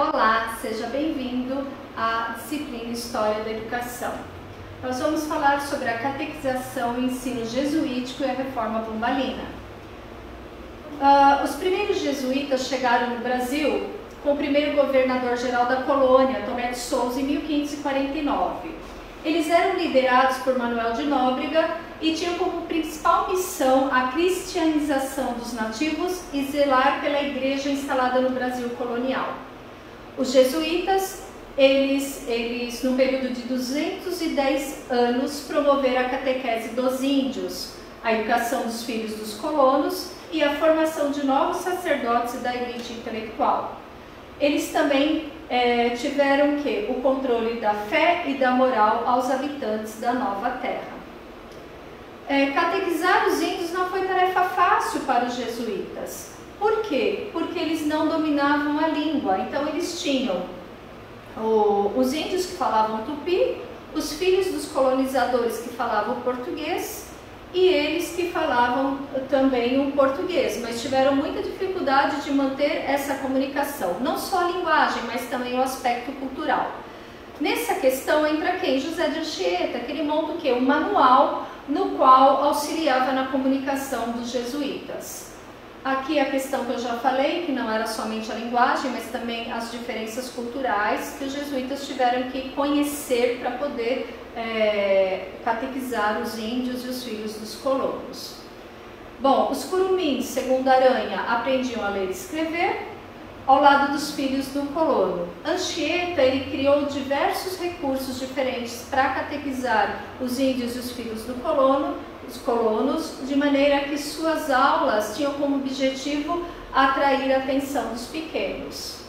Olá, seja bem-vindo à disciplina História da Educação. Nós vamos falar sobre a catequização e ensino jesuítico e a reforma pombalina. Os primeiros jesuítas chegaram no Brasil com o primeiro governador-geral da colônia, Tomé de Souza, em 1549. Eles eram liderados por Manuel de Nóbrega e tinham como principal missão a cristianização dos nativos e zelar pela igreja instalada no Brasil colonial. Os jesuítas, eles no período de 210 anos, promoveram a catequese dos índios, a educação dos filhos dos colonos e a formação de novos sacerdotes e da elite intelectual. Eles também tiveram o controle da fé e da moral aos habitantes da nova terra. Catequizar os índios não foi tarefa fácil para os jesuítas. Por quê? Porque eles não dominavam a língua. Então eles tinham os índios que falavam tupi, os filhos dos colonizadores que falavam português e eles que falavam também o português, mas tiveram muita dificuldade de manter essa comunicação, não só a linguagem, mas também o aspecto cultural. Nessa questão entra quem? José de Anchieta, que ele monta o quê? Um manual no qual auxiliava na comunicação dos jesuítas. Aqui a questão que eu já falei, que não era somente a linguagem, mas também as diferenças culturais que os jesuítas tiveram que conhecer para poder catequizar os índios e os filhos dos colonos. Bom, os curumins, segundo Aranha, aprendiam a ler e escrever ao lado dos filhos do colono. Anchieta, ele criou diversos recursos diferentes para catequizar os índios e os filhos do colono, os colonos, de maneira que suas aulas tinham como objetivo atrair a atenção dos pequenos.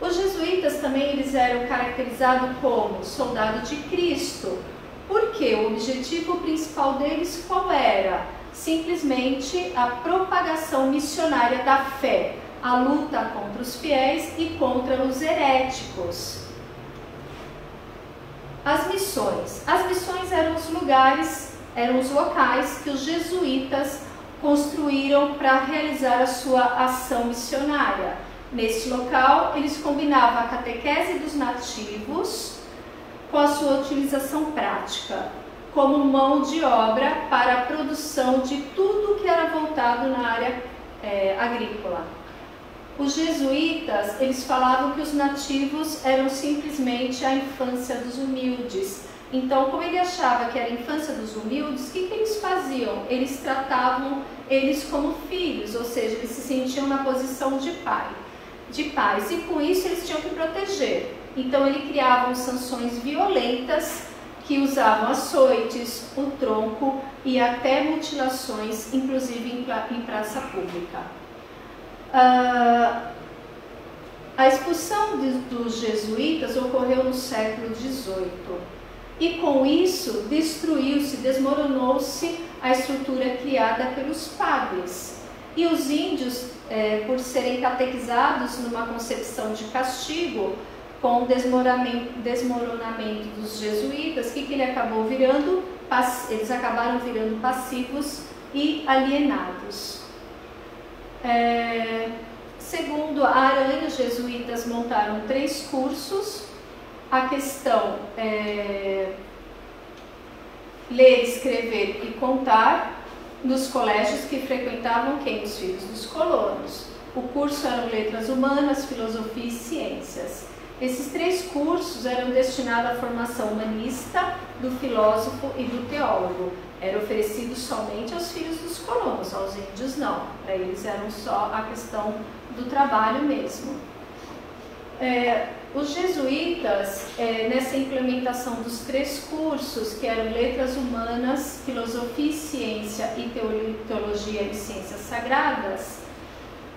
Os jesuítas também eles eram caracterizados como soldado de Cristo, porque o objetivo principal deles qual era? Simplesmente a propagação missionária da fé, a luta contra os fiéis e contra os heréticos. As missões eram os lugares, eram os locais que os jesuítas construíram para realizar a sua ação missionária. Neste local, eles combinavam a catequese dos nativos com a sua utilização prática, como mão de obra para a produção de tudo que era voltado na área agrícola. Os jesuítas, eles falavam que os nativos eram simplesmente a infância dos humildes. Então, como ele achava que era a infância dos humildes, o que eles faziam? Eles tratavam eles como filhos, ou seja, eles se sentiam na posição de pais, e com isso eles tinham que proteger. Então, ele criava sanções violentas que usavam açoites, o tronco e até mutilações, inclusive em praça pública. A expulsão dos jesuítas ocorreu no século XVIII. E com isso destruiu-se, desmoronou-se a estrutura criada pelos padres. E os índios, por serem catequizados numa concepção de castigo, com o desmoronamento dos jesuítas, o que ele acabou virando? Eles acabaram virando passivos e alienados. Segundo a Aranha, os jesuítas montaram 3 cursos. A questão ler, escrever e contar nos colégios que frequentavam quem? Os filhos dos colonos. O curso eram letras humanas, filosofia e ciências. Esses 3 cursos eram destinados à formação humanista do filósofo e do teólogo. Era oferecido somente aos filhos dos colonos, aos índios não. Para eles eram só a questão do trabalho mesmo. Os jesuítas, nessa implementação dos 3 cursos, que eram letras humanas, filosofia e ciência e teologia e ciências sagradas,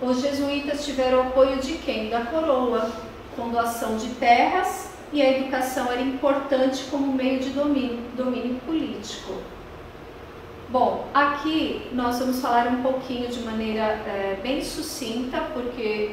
os jesuítas tiveram apoio de quem? Da coroa, com doação de terras, e a educação era importante como meio de domínio político. Bom, aqui nós vamos falar um pouquinho de maneira bem sucinta, porque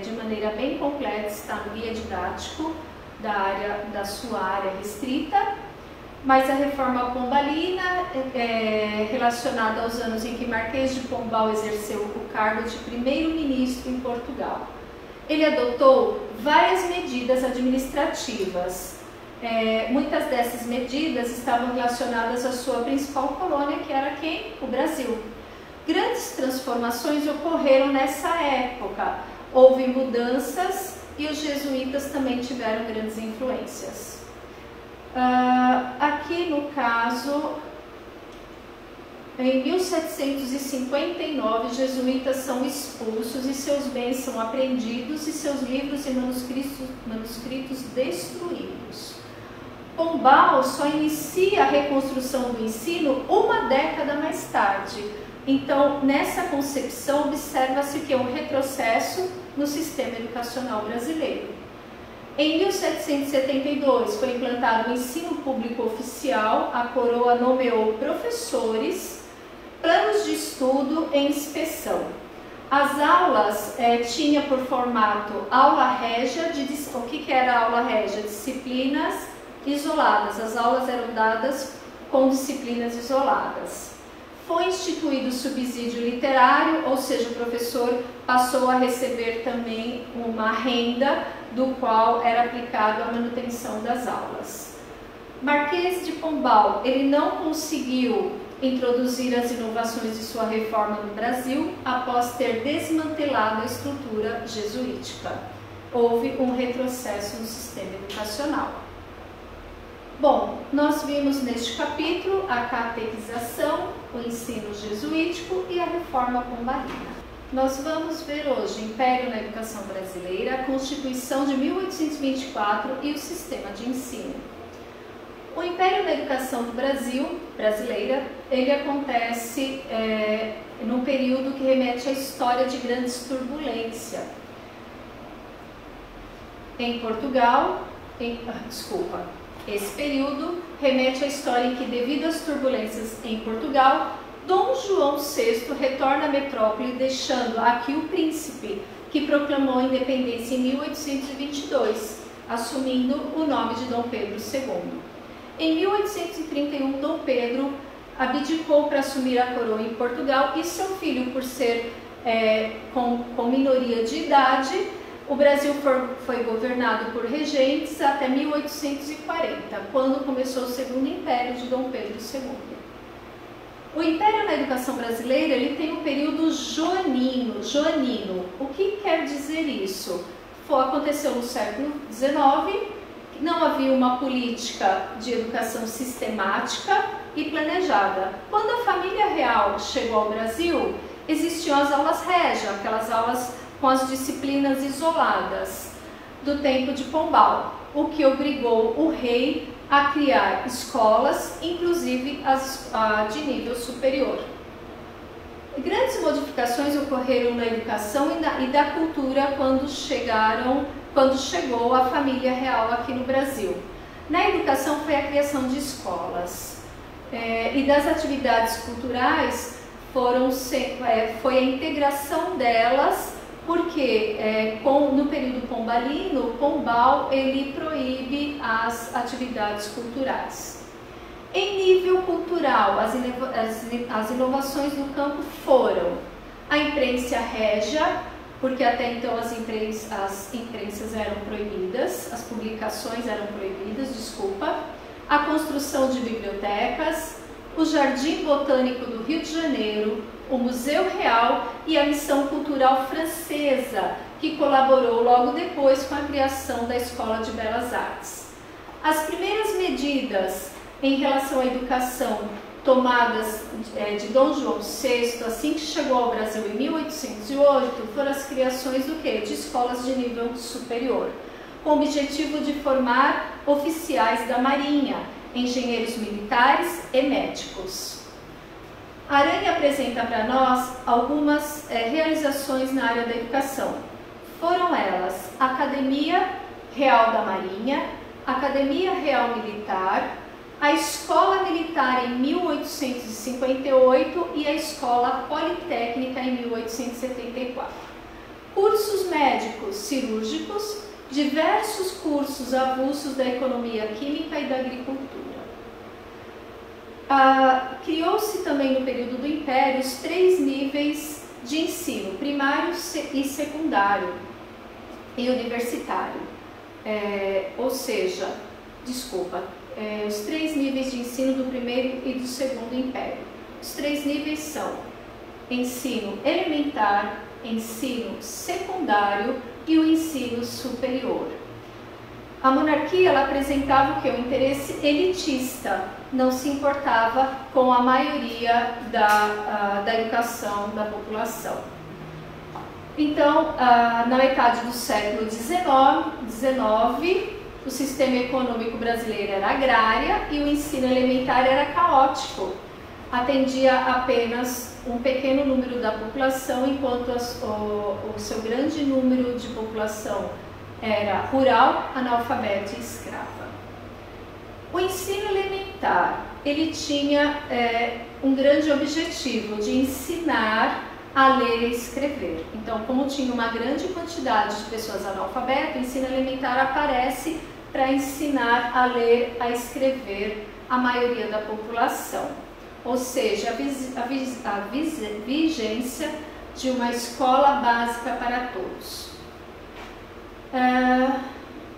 de maneira bem completa está no guia didático da sua área restrita, mas a reforma pombalina relacionada aos anos em que Marquês de Pombal exerceu o cargo de primeiro-ministro em Portugal. ele adotou várias medidas administrativas. Muitas dessas medidas estavam relacionadas à sua principal colônia, que era quem? O Brasil. Grandes transformações ocorreram nessa época. Houve mudanças e os jesuítas também tiveram grandes influências. Aqui no caso, em 1759, os jesuítas são expulsos e seus bens são apreendidos e seus livros e manuscritos destruídos. Pombal só inicia a reconstrução do ensino uma década mais tarde. Então, nessa concepção, observa-se que é um retrocesso no sistema educacional brasileiro. Em 1772, foi implantado o ensino público oficial, a coroa nomeou professores, planos de estudo e inspeção. As aulas tinham por formato aula régia, o que era aula régia? Disciplinas isoladas, as aulas eram dadas com disciplinas isoladas. Foi instituído o subsídio literário, ou seja, o professor passou a receber também uma renda do qual era aplicado a manutenção das aulas. Marquês de Pombal, ele não conseguiu introduzir as inovações de sua reforma no Brasil após ter desmantelado a estrutura jesuítica. Houve um retrocesso no sistema educacional. Bom, nós vimos neste capítulo a catequização, o ensino jesuítico e a reforma pombalina. Nós vamos ver hoje o Império na Educação Brasileira, a Constituição de 1824 e o sistema de ensino. O Império na Educação do Brasil, brasileira, ele acontece num período que remete à história de grandes turbulência. Em Portugal, esse período remete à história em que, devido às turbulências em Portugal, Dom João VI retorna à metrópole, deixando aqui o príncipe, que proclamou a independência em 1822, assumindo o nome de Dom Pedro II. Em 1831, Dom Pedro abdicou para assumir a coroa em Portugal e seu filho, por ser com minoria de idade, o Brasil foi governado por regentes até 1840, quando começou o Segundo Império de Dom Pedro II. O Império na Educação Brasileira ele tem um período joanino. O que quer dizer isso? Aconteceu no século XIX, não havia uma política de educação sistemática e planejada. Quando a família real chegou ao Brasil, existiam as aulas régia, aquelas aulas com as disciplinas isoladas do tempo de Pombal, o que obrigou o rei a criar escolas, inclusive as de nível superior. Grandes modificações ocorreram na educação e da cultura quando chegou a família real aqui no Brasil. Na educação foi a criação de escolas e das atividades culturais foi a integração delas, porque no período pombalino, Pombal ele proíbe as atividades culturais. Em nível cultural, as inovações no campo foram a imprensa régia, porque até então as imprensas eram proibidas, as publicações eram proibidas, a construção de bibliotecas, o Jardim Botânico do Rio de Janeiro, o Museu Real e a Missão Cultural Francesa, que colaborou logo depois com a criação da Escola de Belas Artes. As primeiras medidas em relação à educação tomadas de Dom João VI, assim que chegou ao Brasil em 1808, foram as criações do quê? De escolas de nível superior, com o objetivo de formar oficiais da Marinha, engenheiros militares e médicos. Aranha apresenta para nós algumas realizações na área da educação. Foram elas a Academia Real da Marinha, Academia Real Militar, a Escola Militar em 1858 e a Escola Politécnica em 1874. Cursos médicos cirúrgicos, diversos cursos avulsos da economia química e da agricultura. Criou-se também no período do Império os 3 níveis de ensino, primário e secundário. e universitário. Os 3 níveis de ensino do primeiro e do segundo império. Os 3 níveis são ensino elementar, ensino secundário e o ensino superior. A monarquia ela apresentava o que? Um interesse elitista, não se importava com a maioria da educação da população. Então, na metade do século XIX, o sistema econômico brasileiro era agrária e o ensino elementar era caótico. Atendia apenas um pequeno número da população, enquanto o seu grande número de população era rural, analfabeta e escrava. O ensino elementar, ele tinha um grande objetivo de ensinar a ler e escrever. Então, como tinha uma grande quantidade de pessoas analfabetas, o ensino elementar aparece para ensinar a ler, a escrever a maioria da população. Ou seja, a vigência de uma escola básica para todos.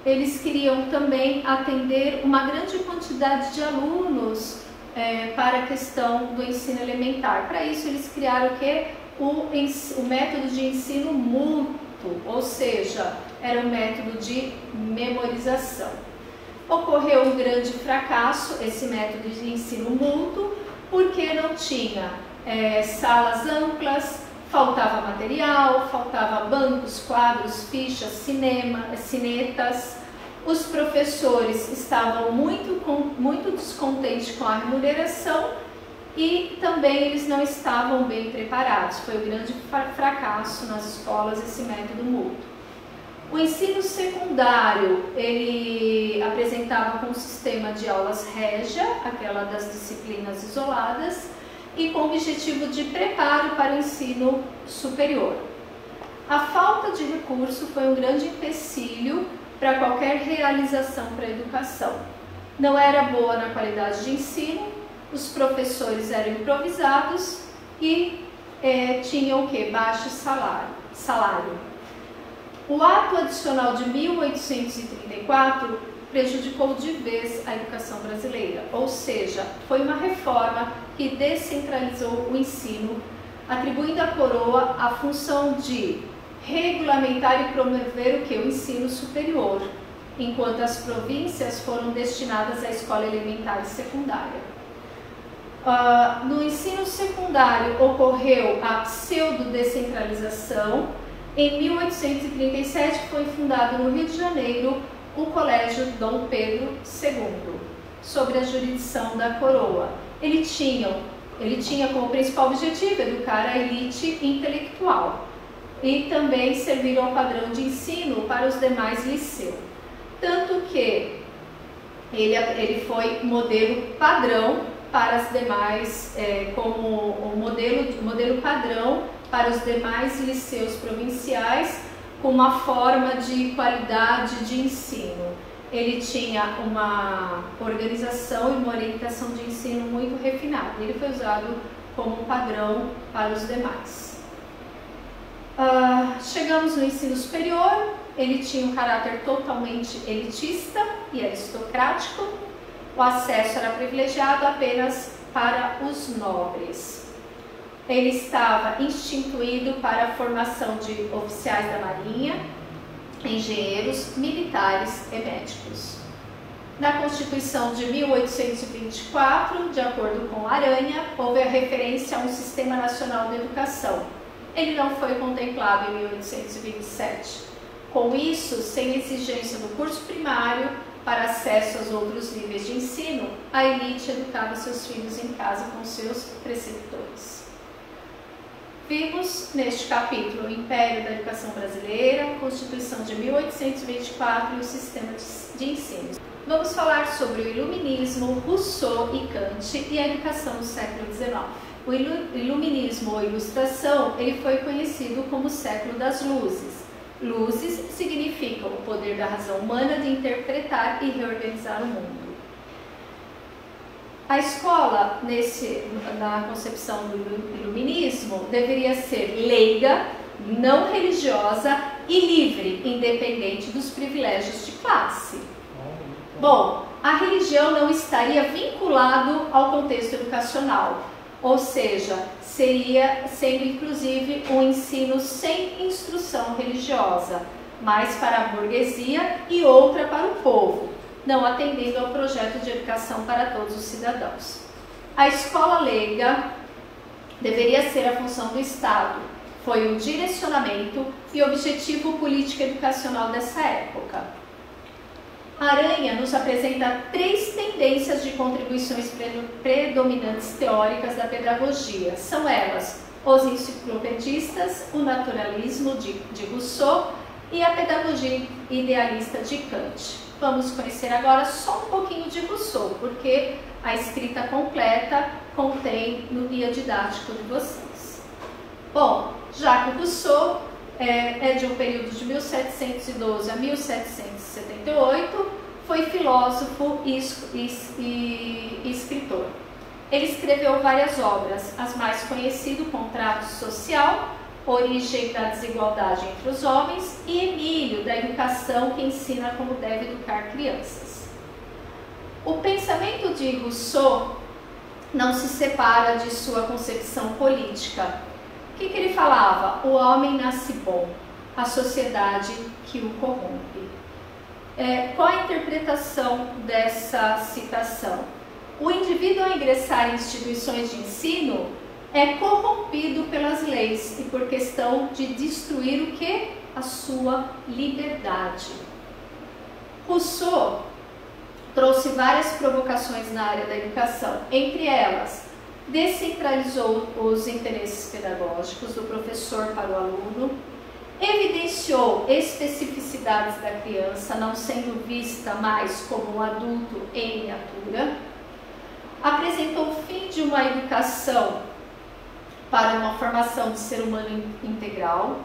Eles queriam também atender uma grande quantidade de alunos para a questão do ensino elementar. Para isso, eles criaram o quê? O método de ensino mútuo, ou seja, era um método de memorização. Ocorreu um grande fracasso, esse método de ensino mútuo, porque não tinha salas amplas, faltava material, faltava bancos, quadros, fichas, cinetas. Os professores estavam muito descontentes com a remuneração e também eles não estavam bem preparados. Foi um grande fracasso nas escolas esse método mútuo. O ensino secundário, ele apresentava com um sistema de aulas régia, aquela das disciplinas isoladas, e com o objetivo de preparo para o ensino superior. A falta de recurso foi um grande empecilho para qualquer realização para a educação. Não era boa na qualidade de ensino, os professores eram improvisados e tinham o quê? Baixo salário. O ato adicional de 1834 prejudicou de vez a educação brasileira, ou seja, foi uma reforma que descentralizou o ensino, atribuindo à coroa a função de regulamentar e promover o que? O ensino superior, enquanto as províncias foram destinadas à escola elementar e secundária. No ensino secundário ocorreu a pseudo-descentralização. Em 1837 foi fundado no Rio de Janeiro o Colégio Dom Pedro II, sob a jurisdição da coroa. Ele tinha como principal objetivo educar a elite intelectual e também servir ao padrão de ensino para os demais liceus. Tanto que ele foi modelo padrão para as demais, como o modelo padrão para os demais liceus provinciais, com uma forma de qualidade de ensino. Ele tinha uma organização e uma orientação de ensino muito refinada. Ele foi usado como um padrão para os demais. Chegamos no ensino superior. Ele tinha um caráter totalmente elitista e aristocrático. O acesso era privilegiado apenas para os nobres. Ele estava instituído para a formação de oficiais da Marinha, engenheiros, militares e médicos. Na Constituição de 1824, de acordo com Aranha, houve a referência a um Sistema Nacional de Educação. Ele não foi contemplado em 1827. Com isso, sem exigência do curso primário para acesso aos outros níveis de ensino, a elite educava seus filhos em casa com seus preceptores. Vimos neste capítulo o Império da Educação Brasileira, Constituição de 1824 e o sistema de ensino. Vamos falar sobre o Iluminismo, Rousseau e Kant e a educação do século XIX. O Iluminismo ou Ilustração, ele foi conhecido como o século das luzes. Luzes significam o poder da razão humana de interpretar e reorganizar o mundo. A escola, na concepção do iluminismo, deveria ser leiga, não religiosa e livre, independente dos privilégios de classe. Bom, a religião não estaria vinculado ao contexto educacional, ou seja, seria sendo inclusive um ensino sem instrução religiosa, mais para a burguesia e outra para o povo, não atendendo ao projeto de educação para todos os cidadãos. A escola leiga deveria ser a função do Estado, foi o direcionamento e objetivo político-educacional dessa época. Aranha nos apresenta 3 tendências de contribuições predominantes teóricas da pedagogia. São elas os enciclopedistas, o naturalismo de Rousseau e a pedagogia idealista de Kant. Vamos conhecer agora só um pouquinho de Rousseau, porque a escrita completa contém no guia didático de vocês. Bom, Jacques Rousseau é de um período de 1712 a 1778, foi filósofo e escritor. Ele escreveu várias obras, as mais conhecidas, Contrato Social, Origem da Desigualdade entre os Homens e Emílio, da Educação, que ensina como deve educar crianças. O pensamento de Rousseau não se separa de sua concepção política. O que ele falava? O homem nasce bom, a sociedade que o corrompe. Qual a interpretação dessa citação? O indivíduo, ao ingressar em instituições de ensino, é corrompido pelas leis e por questão de destruir o que? A sua liberdade. Rousseau trouxe várias provocações na área da educação, entre elas, descentralizou os interesses pedagógicos do professor para o aluno, evidenciou especificidades da criança, não sendo vista mais como um adulto em miniatura, apresentou o fim de uma educação para uma formação de ser humano integral,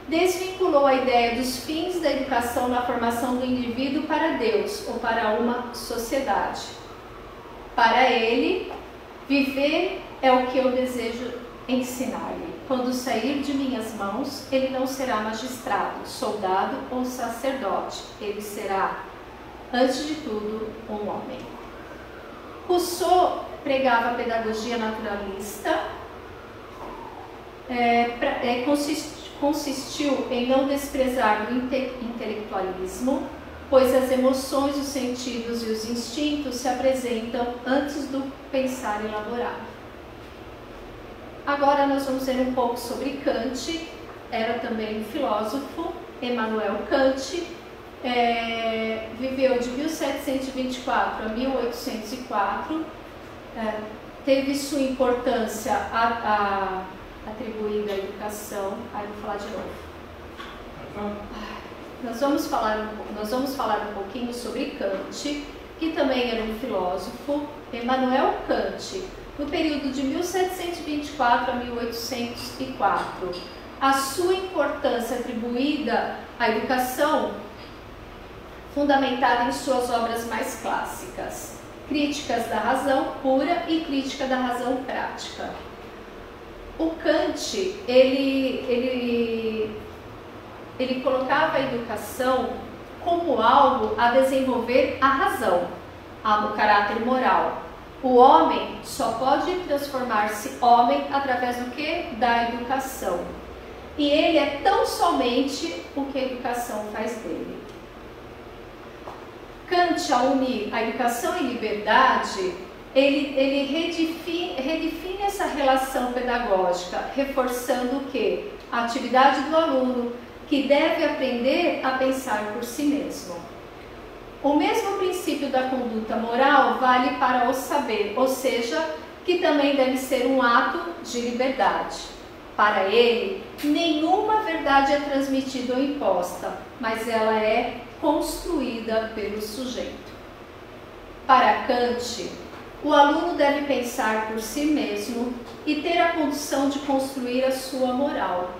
desvinculou a ideia dos fins da educação na formação do indivíduo para Deus ou para uma sociedade. Para ele, viver é o que eu desejo ensinar-lhe. Quando sair de minhas mãos, ele não será magistrado, soldado ou sacerdote. Ele será, antes de tudo, um homem. Rousseau pregava a pedagogia naturalista, consistiu em não desprezar o intelectualismo, pois as emoções, os sentidos e os instintos se apresentam antes do pensar elaborado. Agora nós vamos ver um pouco sobre Kant. Era também um filósofo, Emmanuel Kant, viveu de 1724 a 1804, teve sua importância atribuída à educação. Aí vou falar de novo. Nós vamos falar um pouquinho sobre Kant, que também era um filósofo. Emmanuel Kant, no período de 1724 a 1804, a sua importância atribuída à educação, fundamentada em suas obras mais clássicas, Críticas da Razão Pura e Crítica da Razão Prática. O Kant, ele colocava a educação como algo a desenvolver a razão, o caráter moral. O homem só pode transformar-se homem através do que? Da educação. E ele é tão somente o que a educação faz dele. Kant, ao unir a educação e liberdade, ele redefine essa relação pedagógica, reforçando o quê? A atividade do aluno, que deve aprender a pensar por si mesmo. O mesmo princípio da conduta moral vale para o saber, ou seja, que também deve ser um ato de liberdade. Para ele, nenhuma verdade é transmitida ou imposta, mas ela é construída pelo sujeito. Para Kant, o aluno deve pensar por si mesmo e ter a condição de construir a sua moral,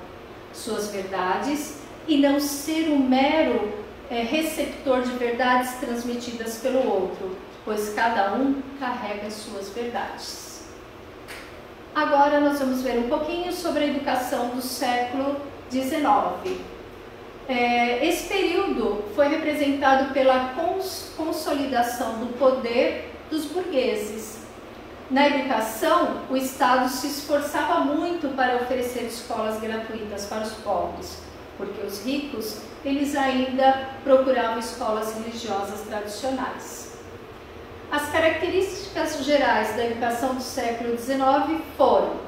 suas verdades, e não ser um mero receptor de verdades transmitidas pelo outro, pois cada um carrega suas verdades. Agora nós vamos ver um pouquinho sobre a educação do século XIX. Esse período foi representado pela consolidação do poder dos burgueses. Na educação, o Estado se esforçava muito para oferecer escolas gratuitas para os pobres, porque os ricos, eles ainda procuravam escolas religiosas tradicionais. As características gerais da educação do século XIX foram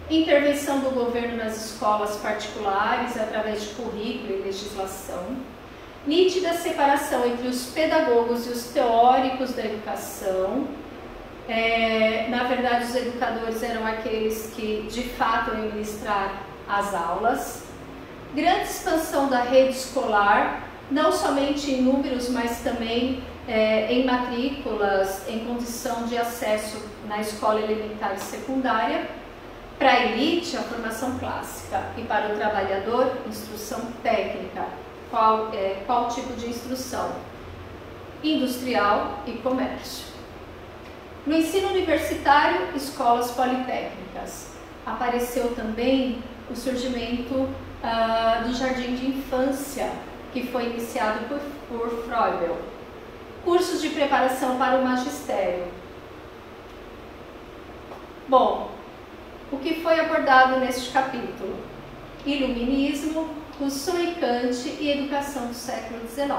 intervenção do governo nas escolas particulares através de currículo e legislação, nítida separação entre os pedagogos e os teóricos da educação. Na verdade, os educadores eram aqueles que de fato iam ministrar as aulas. Grande expansão da rede escolar, não somente em números, mas também em matrículas, em condição de acesso na escola elementar e secundária. Para a elite, a formação clássica, e para o trabalhador, instrução técnica. Qual tipo de instrução? Industrial e comércio. No ensino universitário, escolas politécnicas. Apareceu também o surgimento do jardim de infância, que foi iniciado por Froebel. Cursos de preparação para o magistério. Bom, o que foi abordado neste capítulo? Iluminismo, Rousseau e Kant e educação do século XIX.